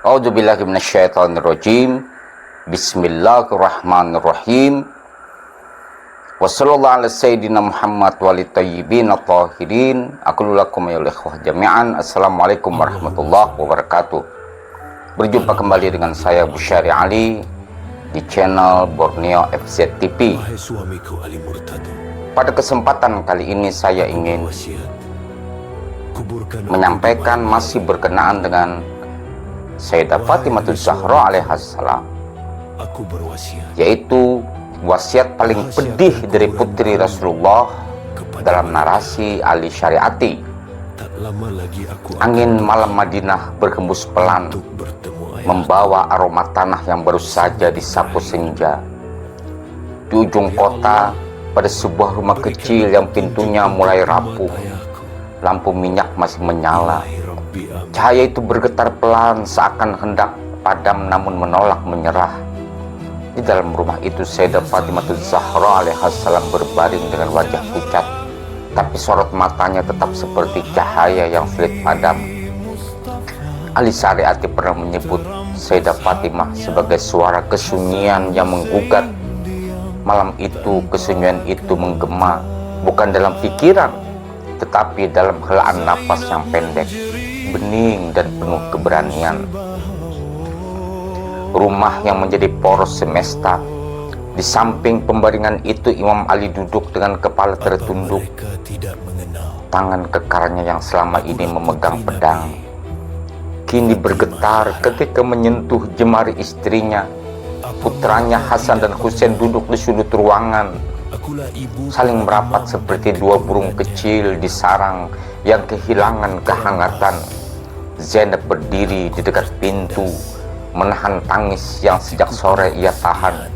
A'udzubillahi minasyaitonirrajim. Bismillahirrahmanirrahim. Wassallallahu ala sayyidina Muhammad wali tayyibin at-tahirin. Aqulu lakum ya ikhwah jami'an. Assalamualaikum warahmatullahi wabarakatuh. Berjumpa kembali dengan saya Busyari Ali di channel Borneo FZ TV. Pada kesempatan kali ini saya ingin menyampaikan masih berkenaan dengan Sayyidah Fatimah Zahra alaihassalam, yaitu wasiat paling pedih dari putri Rasulullah dalam narasi Ali Syariati. Angin malam Madinah berhembus pelan, membawa aroma tanah yang baru saja disapu senja. Di ujung kota, pada sebuah rumah kecil yang pintunya mulai rapuh, lampu minyak masih menyala. Cahaya itu bergetar pelan seakan hendak padam namun menolak menyerah. Di dalam rumah itu Sayyidah Fatimah Zahra alaihassalam berbaring dengan wajah pucat, tapi sorot matanya tetap seperti cahaya yang sulit padam. Ali Syariati pernah menyebut Sayyidah Fatimah sebagai suara kesunyian yang menggugat. Malam itu kesunyian itu menggema, bukan dalam pikiran, tetapi dalam helaan napas yang pendek, bening dan penuh keberanian. Rumah yang menjadi poros semesta. Di samping pembaringan itu Imam Ali duduk dengan kepala tertunduk. Tangan kekarnya yang selama ini memegang pedang kini bergetar ketika menyentuh jemari istrinya. Putranya Hasan dan Husain duduk di sudut ruangan, saling merapat seperti dua burung kecil di sarang yang kehilangan kehangatan. Zainab berdiri di dekat pintu, menahan tangis yang sejak sore ia tahan.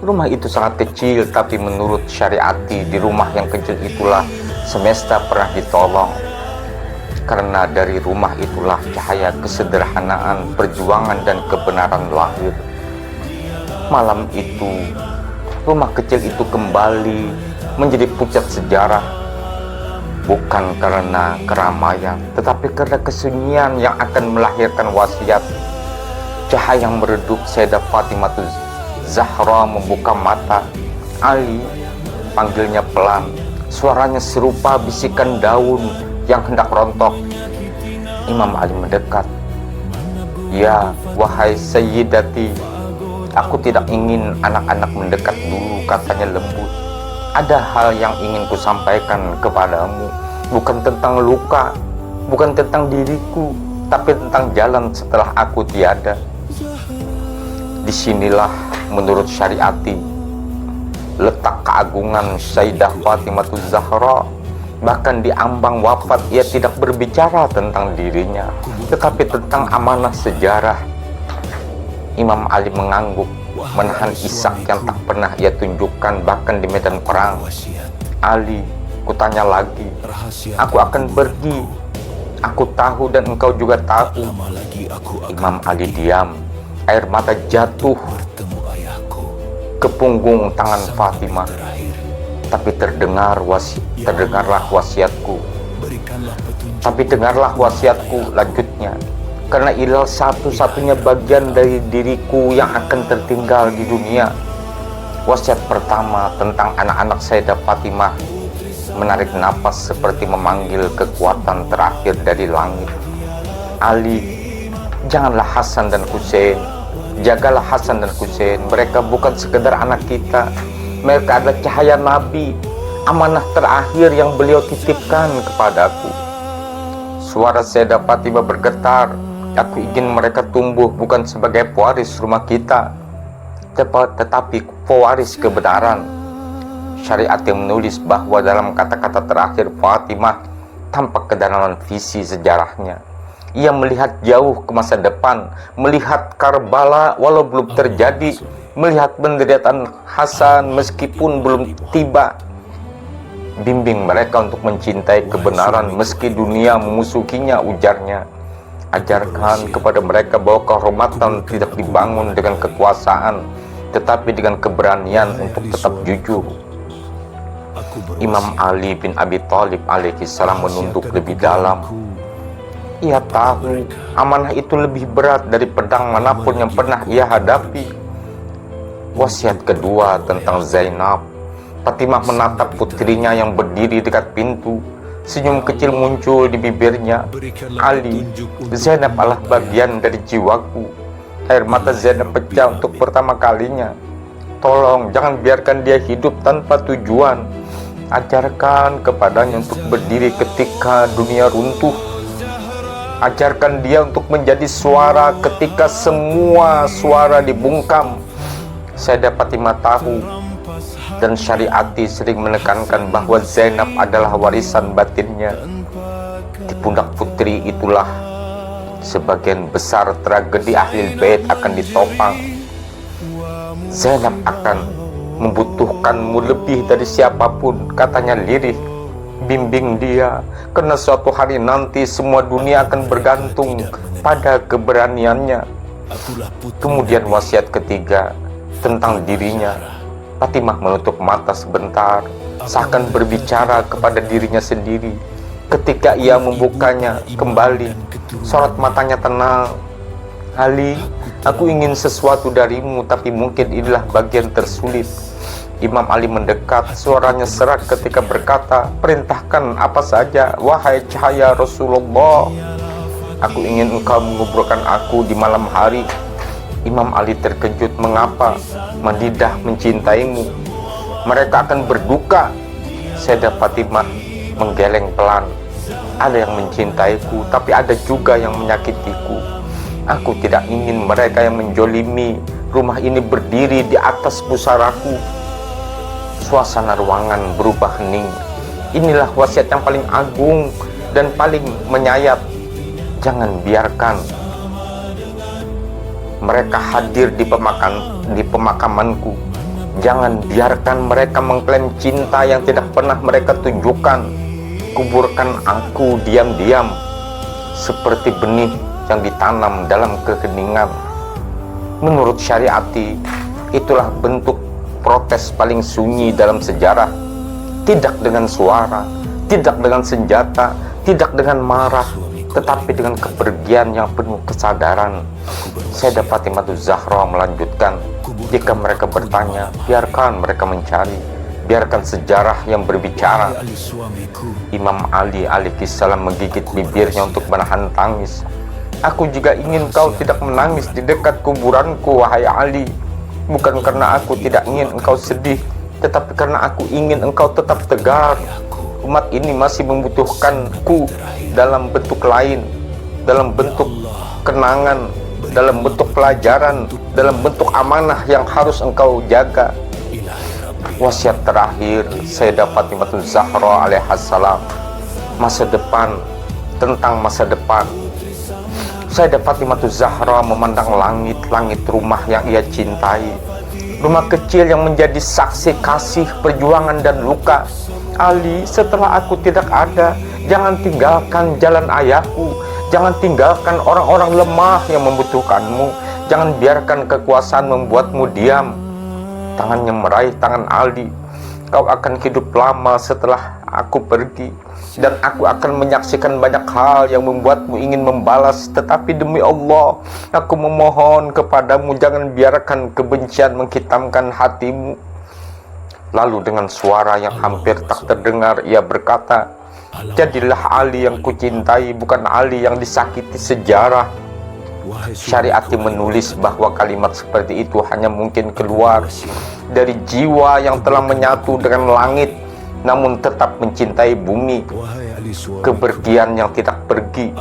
Rumah itu sangat kecil, tapi menurut Syariati di rumah yang kecil itulah semesta pernah ditolong. Karena dari rumah itulah cahaya kesederhanaan, perjuangan dan kebenaran lahir. Malam itu, rumah kecil itu kembali menjadi puncak sejarah, bukan karena keramaian, tetapi karena kesunyian yang akan melahirkan wasiat. Cahaya yang meredup Sayyidah Fatimah Zahra membuka mata. Ali panggilnya pelan, suaranya serupa bisikan daun yang hendak rontok. Imam Ali mendekat. Ya, wahai Sayyidati, aku tidak ingin anak-anak mendekat dulu, katanya lembut. Ada hal yang ingin ku sampaikan kepadamu, bukan tentang luka, bukan tentang diriku, tapi tentang jalan setelah aku tiada. Disinilah menurut Syariati letak keagungan Sayyidah Fatimah Zahra. Bahkan di ambang wafat ia tidak berbicara tentang dirinya, tetapi tentang amanah sejarah. Imam Ali mengangguk, menahan isak yang tak pernah ia tunjukkan bahkan di medan perang. Ali, kutanya lagi, aku akan pergi. Aku tahu dan engkau juga tahu. Imam Ali diam. Air mata jatuh ke punggung tangan Fatimah. Tapi terdengarlah wasiatku. Tapi dengarlah wasiatku, lanjutnya. Karena ialah satu-satunya bagian dari diriku yang akan tertinggal di dunia. Wasiat pertama tentang anak-anak Sayyidah Fatimah menarik napas seperti memanggil kekuatan terakhir dari langit. Ali, janganlah Hasan dan Husain, jagalah Hasan dan Husain. Mereka bukan sekedar anak kita, mereka adalah cahaya Nabi, amanah terakhir yang beliau titipkan kepadaku. Suara Sayyidah Fatimah bergetar. Aku ingin mereka tumbuh bukan sebagai pewaris rumah kita, tetapi pewaris kebenaran. Syariati menulis bahwa dalam kata-kata terakhir Fatimah tampak kedalaman visi sejarahnya. Ia melihat jauh ke masa depan, melihat Karbala walau belum terjadi, melihat penderitaan Hasan meskipun belum tiba. Bimbing mereka untuk mencintai kebenaran meski dunia memusuhinya, ujarnya. Ajarkan kepada mereka bahwa kehormatan tidak dibangun dengan kekuasaan, tetapi dengan keberanian untuk tetap jujur. Imam Ali bin Abi Thalib alaihissalam menunduk lebih dalam. Ia tahu amanah itu lebih berat dari pedang manapun yang pernah ia hadapi. Wasiat kedua tentang Zainab. Fatimah menatap putrinya yang berdiri dekat pintu. Senyum kecil muncul di bibirnya. Ali, Zainab adalah bagian dari jiwaku. Air mata Zainab pecah untuk pertama kalinya. Tolong jangan biarkan dia hidup tanpa tujuan. Ajarkan kepadanya untuk berdiri ketika dunia runtuh. Ajarkan dia untuk menjadi suara ketika semua suara dibungkam. Sayyidah Fatimah tahu dan Syariati sering menekankan bahwa Zainab adalah warisan batinnya. Di pundak putri itulah sebagian besar tragedi Ahlul Bait akan ditopang. Zainab akan membutuhkanmu lebih dari siapapun, katanya lirih. Bimbing dia, karena suatu hari nanti semua dunia akan bergantung pada keberaniannya. Kemudian wasiat ketiga tentang dirinya. Fatimah menutup mata sebentar, seakan berbicara kepada dirinya sendiri. Ketika ia membukanya kembali, sorot matanya tenang. Ali, aku ingin sesuatu darimu, tapi mungkin inilah bagian tersulit. Imam Ali mendekat, suaranya serak ketika berkata, perintahkan apa saja, wahai cahaya Rasulullah. Aku ingin engkau menguburkan aku di malam hari. Imam Ali terkejut, mengapa? Mendidah mencintaimu. Mereka akan berduka. Sayyidah Fatimah menggeleng pelan. Ada yang mencintaiku, tapi ada juga yang menyakitiku. Aku tidak ingin mereka yang menjolimi rumah ini berdiri di atas pusaraku. Suasana ruangan berubah hening. Inilah wasiat yang paling agung dan paling menyayat. Jangan biarkan mereka hadir di pemakamanku. Jangan biarkan mereka mengklaim cinta yang tidak pernah mereka tunjukkan. Kuburkan aku diam-diam seperti benih yang ditanam dalam keheningan. Menurut Syariati, itulah bentuk protes paling sunyi dalam sejarah. Tidak dengan suara, tidak dengan senjata, tidak dengan marah, tetapi dengan kepergian yang penuh kesadaran. Sayyidah Fatimah Zahra melanjutkan, jika mereka bertanya, biarkan mereka mencari, biarkan sejarah yang berbicara. Imam Ali alaihissalam menggigit bibirnya untuk menahan tangis. Aku juga ingin kau tidak menangis di dekat kuburanku, wahai Ali. Bukan karena aku tidak ingin engkau sedih, tetapi karena aku ingin engkau tetap tegar. Umat ini masih membutuhkanku dalam bentuk lain, dalam bentuk kenangan, dalam bentuk pelajaran, dalam bentuk amanah yang harus engkau jaga. Wasiat terakhir Sayyidah Fatimah Zahra alaihissalam, masa depan, tentang masa depan. Sayyidah Fatimah Zahra memandang langit-langit rumah yang ia cintai. Rumah kecil yang menjadi saksi kasih, perjuangan dan luka. Ali, setelah aku tidak ada, jangan tinggalkan jalan ayahku. Jangan tinggalkan orang-orang lemah yang membutuhkanmu. Jangan biarkan kekuasaan membuatmu diam. Tangannya meraih tangan Ali. Kau akan hidup lama setelah aku pergi, dan aku akan menyaksikan banyak hal yang membuatmu ingin membalas. Tetapi demi Allah, aku memohon kepadamu, jangan biarkan kebencian menghitamkan hatimu. Lalu dengan suara yang hampir tak terdengar, ia berkata, jadilah Ali yang kucintai, bukan Ali yang disakiti sejarah. Syariati menulis bahwa kalimat seperti itu hanya mungkin keluar dari jiwa yang telah menyatu dengan langit, namun tetap mencintai bumi, kepergian yang tidak pergi.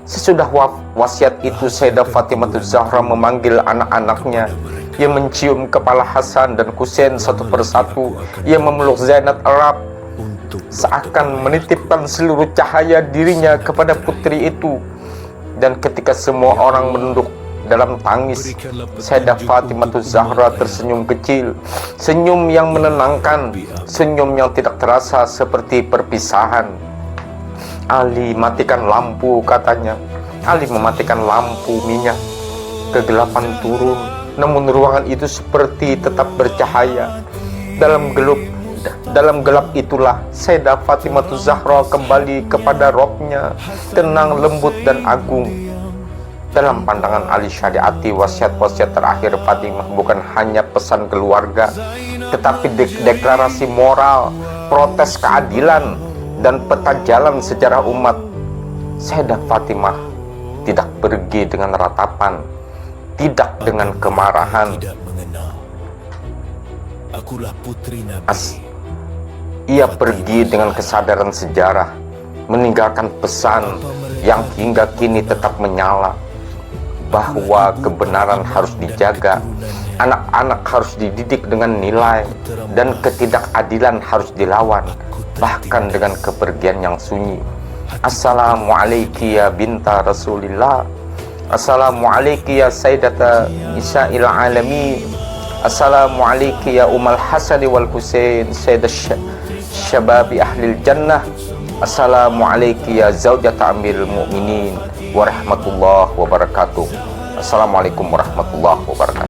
Sesudah wasiat itu, Sayyidah Fatimah Zahra memanggil anak-anaknya. Ia mencium kepala Hasan dan Husain satu persatu. Ia memeluk Zainab Arab, seakan menitipkan seluruh cahaya dirinya kepada putri itu. Dan ketika semua orang menunduk dalam tangis, Sayyidah Fatimah Zahra tersenyum kecil, senyum yang menenangkan, senyum yang tidak terasa seperti perpisahan. Ali, matikan lampu, katanya. Ali mematikan lampu minyak. Kegelapan turun, namun ruangan itu seperti tetap bercahaya. Dalam gelap dalam gelap itulah Sayyidah Fatimah Zahra kembali kepada Robnya, tenang, lembut, dan agung. Dalam pandangan Ali Syariati, wasiat-wasiat terakhir Fatimah bukan hanya pesan keluarga, tetapi deklarasi moral, protes keadilan, dan peta jalan sejarah umat. Sayyidah Fatimah tidak pergi dengan ratapan, tidak dengan kemarahan. Akulah putri Nabi. Ia pergi dengan kesadaran sejarah, meninggalkan pesan yang hingga kini tetap menyala, bahwa kebenaran harus dijaga, anak-anak harus dididik dengan nilai, dan ketidakadilan harus dilawan, bahkan dengan kepergian yang sunyi. Assalamualaikum ya binta Rasulillah. Assalamualaikum ya Sayyidata Nisa'il Alamin. Assalamualaikum ya Umal Hasan wal Husain Sayyidah Syababi Ahlil Jannah. Assalamualaikum ya Zaujata Amirul Mu'minin warahmatullahi wabarakatuh. Assalamualaikum warahmatullahi wabarakatuh.